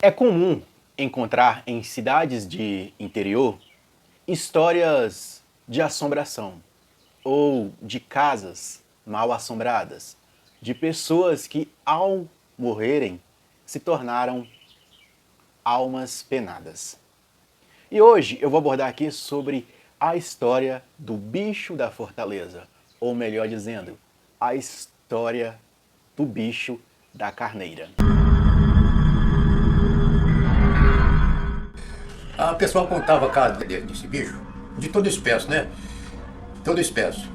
É comum encontrar em cidades de interior histórias de assombração ou de casas mal assombradas, de pessoas que ao morrerem se tornaram almas penadas. E hoje eu vou abordar aqui sobre a história do bicho da fortaleza, ou melhor dizendo, a história do bicho da carneira. O pessoal contava a casa desse bicho, de toda espécie, né? Toda espécie.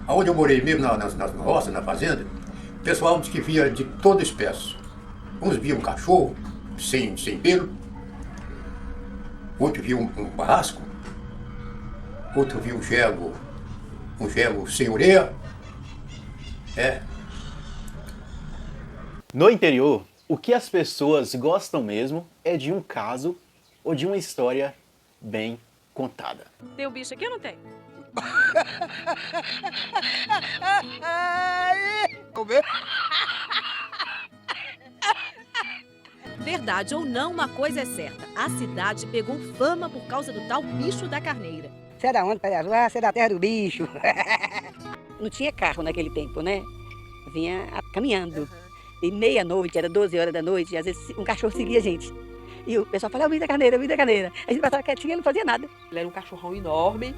Onde eu morei mesmo, na roça, na fazenda, o pessoal diz que via de toda espécie. Uns viam um cachorro sem pelo, outro via um barrasco, outro via um jegue sem orelha. No interior, o que as pessoas gostam mesmo é de um caso ou de uma história bem contada. Tem um bicho aqui ou não tem? Verdade ou não, uma coisa é certa. A cidade pegou fama por causa do tal bicho da carneira. Você é da onde, Paraguai? Você é da terra do bicho. Não tinha carro naquele tempo, né? Vinha caminhando. E meia-noite, era 12 horas da noite, e às vezes um cachorro seguia a gente. E o pessoal falava, eu vim da carneira, eu vim da carneira. A gente passava quietinho e ele não fazia nada. Ele era um cachorrão enorme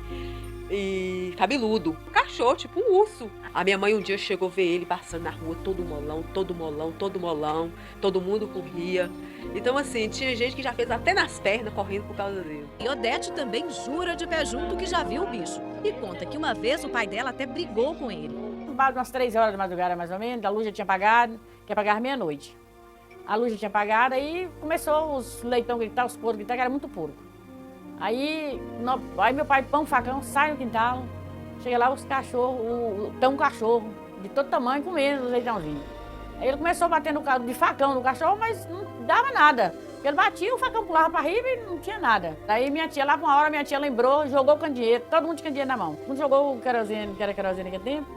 e cabeludo. Um cachorro, tipo um urso. A minha mãe um dia chegou a ver ele passando na rua, todo molão, todo molão, todo molão. Todo mundo corria. Então, assim, tinha gente que já fez até nas pernas correndo por causa dele. E Odete também jura de pé junto que já viu o bicho. E conta que uma vez o pai dela até brigou com ele. Umas 3 horas da madrugada, mais ou menos, a luz já tinha apagado, que ia apagar meia-noite. A luz já tinha apagado, aí começou os leitão gritar, os porcos gritar, que era muito porco. Aí meu pai põe um facão, sai no quintal, chega lá os cachorros, tem um cachorro de todo tamanho comendo os leitãozinhos. Aí ele começou a bater de facão no cachorro, mas não dava nada. Ele batia, o facão pulava para riba e não tinha nada. Aí minha tia, lá por uma hora, minha tia lembrou, jogou o candeeiro, todo mundo tinha candeeiro na mão. Quando jogou o querosene, que era querosene naquele tempo,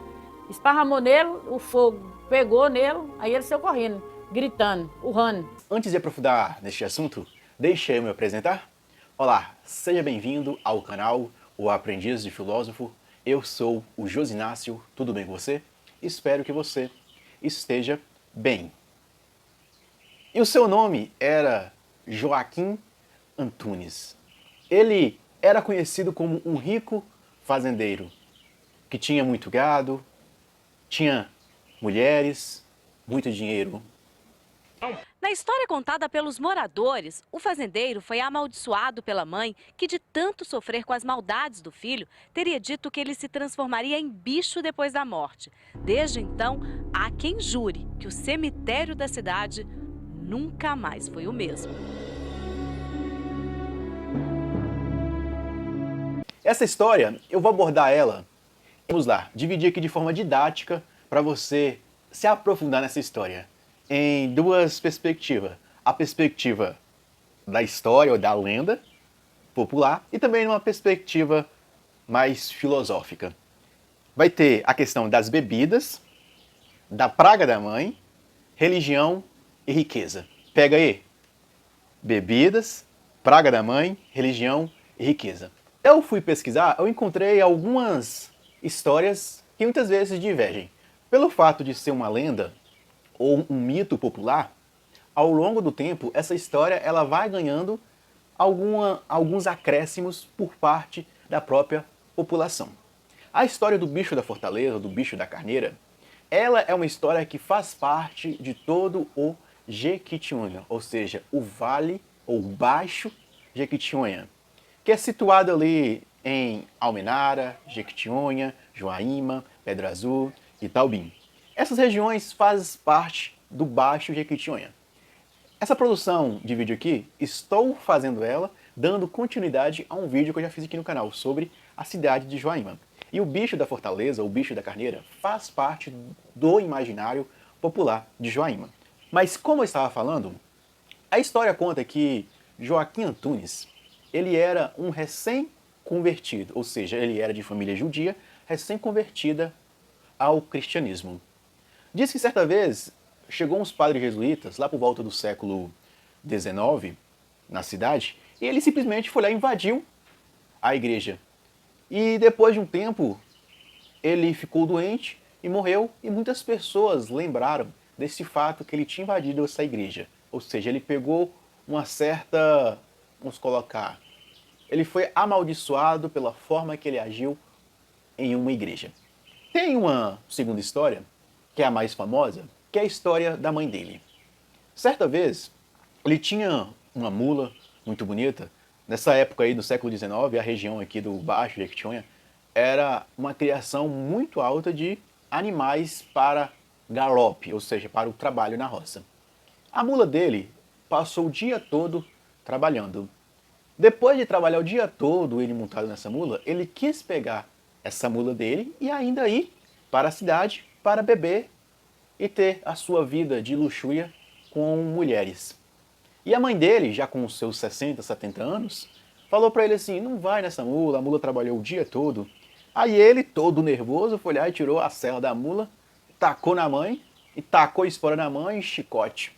esparramou nele, o fogo pegou nele, aí ele saiu correndo, gritando, urrando. Antes de aprofundar neste assunto, deixe eu me apresentar. Olá, seja bem-vindo ao canal O Aprendiz de Filósofo. Eu sou o Josinácio, tudo bem com você? Espero que você esteja bem. E o seu nome era Joaquim Antunes. Ele era conhecido como um rico fazendeiro, que tinha muito gado, tinha mulheres, muito dinheiro. Na história contada pelos moradores, o fazendeiro foi amaldiçoado pela mãe que, de tanto sofrer com as maldades do filho, teria dito que ele se transformaria em bicho depois da morte. Desde então, há quem jure que o cemitério da cidade nunca mais foi o mesmo. Essa história, eu vou abordar ela, vamos lá, dividir aqui de forma didática para você se aprofundar nessa história em duas perspectivas. A perspectiva da história ou da lenda popular e também uma perspectiva mais filosófica. Vai ter a questão das bebidas, da praga da mãe, religião e riqueza. Pega aí. Bebidas, praga da mãe, religião e riqueza. Eu fui pesquisar, eu encontrei algumas histórias que muitas vezes divergem. Pelo fato de ser uma lenda ou um mito popular, ao longo do tempo, essa história ela vai ganhando alguns acréscimos por parte da própria população. A história do bicho da fortaleza, do bicho da carneira, ela é uma história que faz parte de todo o Jequitinhonha, ou seja, o Vale ou Baixo Jequitinhonha, que é situado ali em Almenara, Jequitinhonha, Joaíma, Pedra Azul e Taubim. Essas regiões fazem parte do Baixo Jequitinhonha. Essa produção de vídeo aqui, estou fazendo ela, dando continuidade a um vídeo que eu já fiz aqui no canal sobre a cidade de Joaíma. E o bicho da fortaleza, o bicho da carneira, faz parte do imaginário popular de Joaíma. Mas como eu estava falando, a história conta que Joaquim Antunes, ele era um recém-convertido, ou seja, ele era de família judia, recém-convertida ao cristianismo. Diz que certa vez chegou uns padres jesuítas, lá por volta do século XIX, na cidade, e ele simplesmente foi lá e invadiu a igreja. E depois de um tempo, ele ficou doente e morreu, e muitas pessoas lembraram desse fato que ele tinha invadido essa igreja. Ou seja, ele pegou uma certa, vamos colocar, ele foi amaldiçoado pela forma que ele agiu em uma igreja. Tem uma segunda história, que é a mais famosa, que é a história da mãe dele. Certa vez, ele tinha uma mula muito bonita. Nessa época aí, no século XIX, a região aqui do Baixo Jequitinhonha era uma criação muito alta de animais para galope, ou seja, para o trabalho na roça. A mula dele passou o dia todo trabalhando. Depois de trabalhar o dia todo, ele montado nessa mula, ele quis pegar essa mula dele e ainda ir para a cidade para beber e ter a sua vida de luxúria com mulheres. E a mãe dele, já com os seus 60, 70 anos, falou para ele assim, não vai nessa mula, a mula trabalhou o dia todo. Aí ele, todo nervoso, foi lá e tirou a sela da mula, tacou na mãe, e tacou espora na mãe e chicote.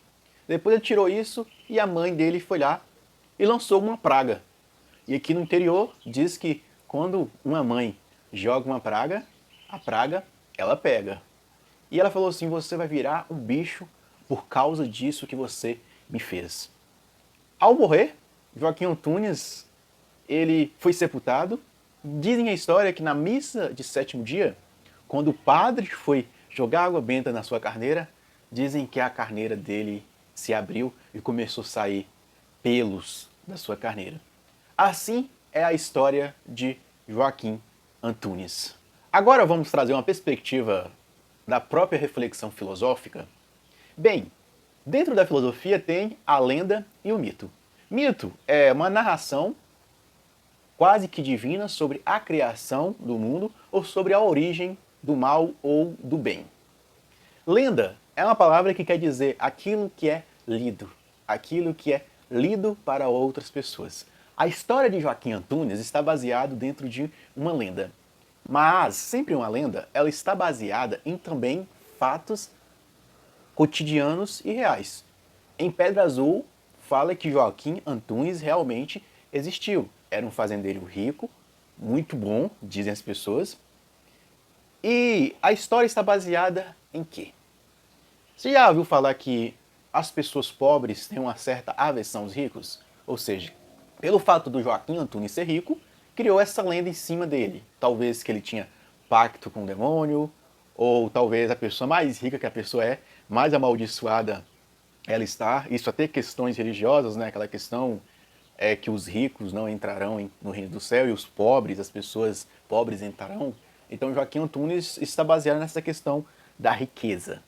Depois ele tirou isso e a mãe dele foi lá e lançou uma praga. E aqui no interior diz que quando uma mãe joga uma praga, a praga ela pega. E ela falou assim, você vai virar um bicho por causa disso que você me fez. Ao morrer, Joaquim Antunes, ele foi sepultado. Dizem a história que na missa de sétimo dia, quando o padre foi jogar água benta na sua carneira, dizem que a carneira dele se abriu e começou a sair pelos da sua carneira. Assim é a história de Joaquim Antunes. Agora vamos trazer uma perspectiva da própria reflexão filosófica. Bem, dentro da filosofia tem a lenda e o mito. Mito é uma narração quase que divina sobre a criação do mundo ou sobre a origem do mal ou do bem. Lenda é uma palavra que quer dizer aquilo que é lido, aquilo que é lido para outras pessoas. A história de Joaquim Antunes está baseada dentro de uma lenda. Mas, sempre uma lenda, ela está baseada em também fatos cotidianos e reais. Em Pedra Azul, fala que Joaquim Antunes realmente existiu. Era um fazendeiro rico, muito bom, dizem as pessoas. E a história está baseada em quê? Você já ouviu falar que as pessoas pobres têm uma certa aversão aos ricos? Ou seja, pelo fato do Joaquim Antunes ser rico, criou essa lenda em cima dele. Talvez que ele tinha pacto com o demônio, ou talvez a pessoa mais rica que a pessoa é, mais amaldiçoada ela está. Isso até questões religiosas, né? Aquela questão é que os ricos não entrarão no reino do céu e os pobres, as pessoas pobres entrarão. Então Joaquim Antunes está baseado nessa questão da riqueza,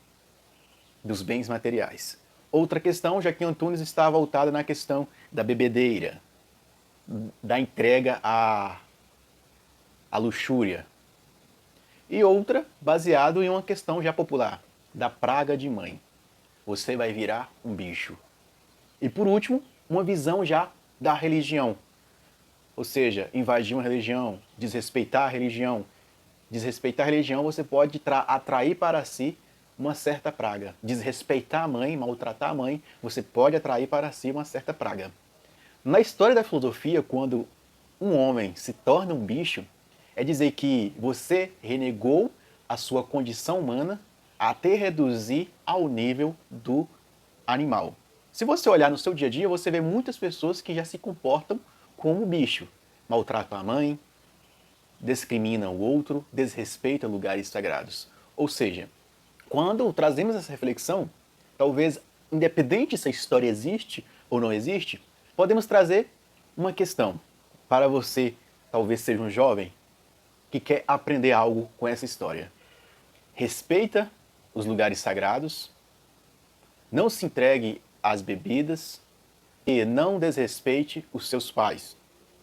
dos bens materiais. Outra questão, Joaquim Antunes está voltada na questão da bebedeira, da entrega à luxúria. E outra, baseado em uma questão já popular, da praga de mãe. Você vai virar um bicho. E por último, uma visão já da religião. Ou seja, invadir uma religião, desrespeitar a religião. Desrespeitar a religião, você pode atrair para si uma certa praga. Desrespeitar a mãe, maltratar a mãe, você pode atrair para si uma certa praga. Na história da filosofia, quando um homem se torna um bicho, é dizer que você renegou a sua condição humana até reduzir ao nível do animal. Se você olhar no seu dia a dia, você vê muitas pessoas que já se comportam como bicho. Maltratam a mãe, discriminam o outro, desrespeitam lugares sagrados. Ou seja, quando trazemos essa reflexão, talvez, independente se a história existe ou não existe, podemos trazer uma questão para você, talvez seja um jovem, que quer aprender algo com essa história. Respeita os lugares sagrados, não se entregue às bebidas e não desrespeite os seus pais.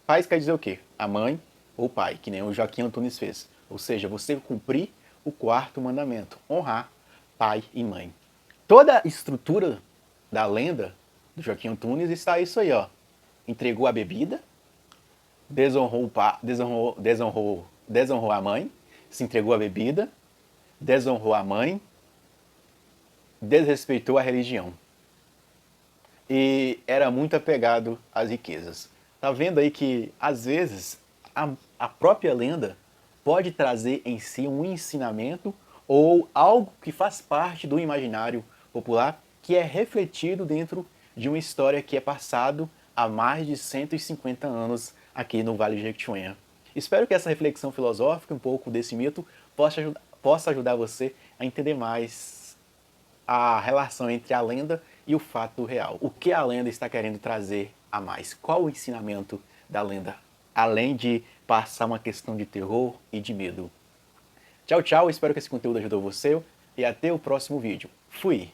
Pais quer dizer o quê? A mãe ou o pai, que nem o Joaquim Antunes fez. Ou seja, você cumprir o quarto mandamento, honrar pai e mãe. Toda a estrutura da lenda do Joaquim Antunes está isso aí, ó. Entregou a bebida, desonrou a mãe, se entregou a bebida, desonrou a mãe, desrespeitou a religião. e era muito apegado às riquezas. Tá vendo aí que, às vezes, a própria lenda pode trazer em si um ensinamento ou algo que faz parte do imaginário popular que é refletido dentro de uma história que é passado há mais de 150 anos aqui no Vale de Jequitinhonha. Espero que essa reflexão filosófica, um pouco desse mito, possa ajudar você a entender mais a relação entre a lenda e o fato real. O que a lenda está querendo trazer a mais? Qual o ensinamento da lenda? Além de passar uma questão de terror e de medo. Tchau, tchau. Espero que esse conteúdo ajudou você e até o próximo vídeo. Fui!